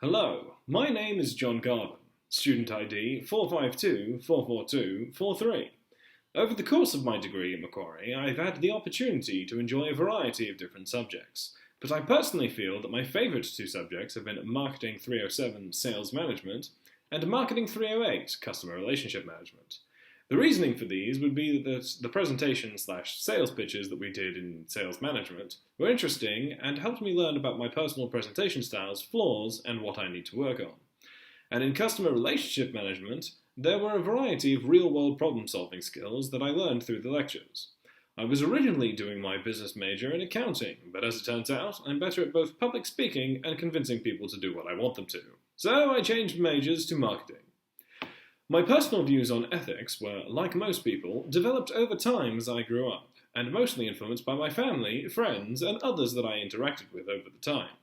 Hello, my name is John Garvin, student ID 452-442-43. Over the course of my degree at Macquarie, I've had the opportunity to enjoy a variety of different subjects, but I personally feel that my favourite two subjects have been Marketing 307 Sales Management and Marketing 308 Customer Relationship Management. The reasoning for these would be that the presentation/sales pitches that we did in sales management were interesting and helped me learn about my personal presentation style's flaws and what I need to work on. And in customer relationship management, there were a variety of real-world problem-solving skills that I learned through the lectures. I was originally doing my business major in accounting, but as it turns out, I'm better at both public speaking and convincing people to do what I want them to. So I changed majors to marketing. My personal views on ethics were, like most people, developed over time as I grew up, and mostly influenced by my family, friends, and others that I interacted with over the time.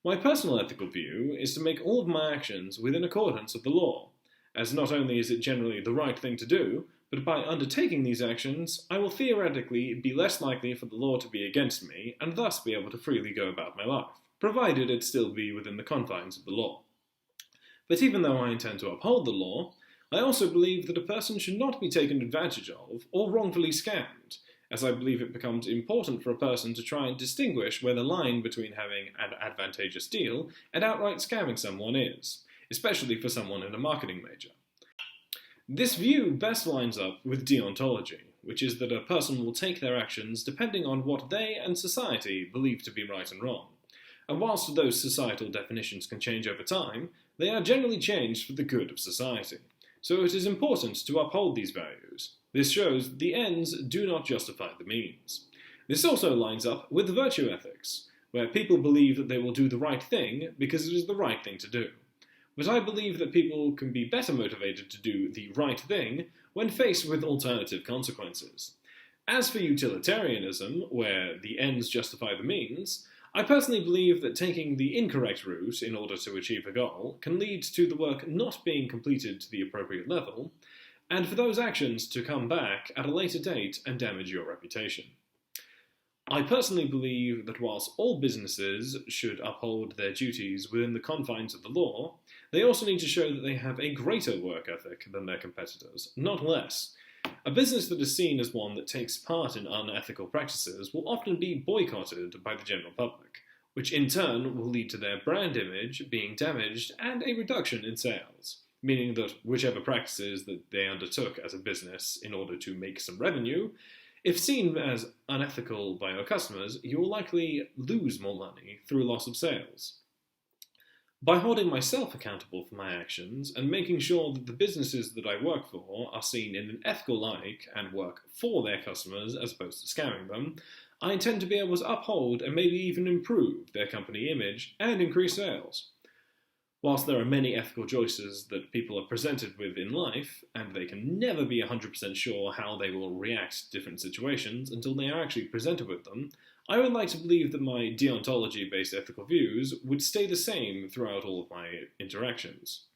My personal ethical view is to make all of my actions within accordance with the law, as not only is it generally the right thing to do, but by undertaking these actions, I will theoretically be less likely for the law to be against me, and thus be able to freely go about my life, provided it still be within the confines of the law. But even though I intend to uphold the law, I also believe that a person should not be taken advantage of or wrongfully scammed, as I believe it becomes important for a person to try and distinguish where the line between having an advantageous deal and outright scamming someone is, especially for someone in a marketing major. This view best lines up with deontology, which is that a person will take their actions depending on what they and society believe to be right and wrong. And whilst those societal definitions can change over time, they are generally changed for the good of society. So it is important to uphold these values. This shows that the ends do not justify the means. This also lines up with virtue ethics, where people believe that they will do the right thing because it is the right thing to do. But I believe that people can be better motivated to do the right thing when faced with alternative consequences. As for utilitarianism, where the ends justify the means, I personally believe that taking the incorrect route in order to achieve a goal can lead to the work not being completed to the appropriate level, and for those actions to come back at a later date and damage your reputation. I personally believe that whilst all businesses should uphold their duties within the confines of the law, they also need to show that they have a greater work ethic than their competitors, not less. A business that is seen as one that takes part in unethical practices will often be boycotted by the general public, which in turn will lead to their brand image being damaged and a reduction in sales, meaning that whichever practices that they undertook as a business in order to make some revenue, if seen as unethical by your customers, you will likely lose more money through loss of sales. By holding myself accountable for my actions and making sure that the businesses that I work for are seen in an ethical light and work for their customers as opposed to scamming them, I intend to be able to uphold and maybe even improve their company image and increase sales. Whilst there are many ethical choices that people are presented with in life, and they can never be 100% sure how they will react to different situations until they are actually presented with them, I would like to believe that my deontology-based ethical views would stay the same throughout all of my interactions.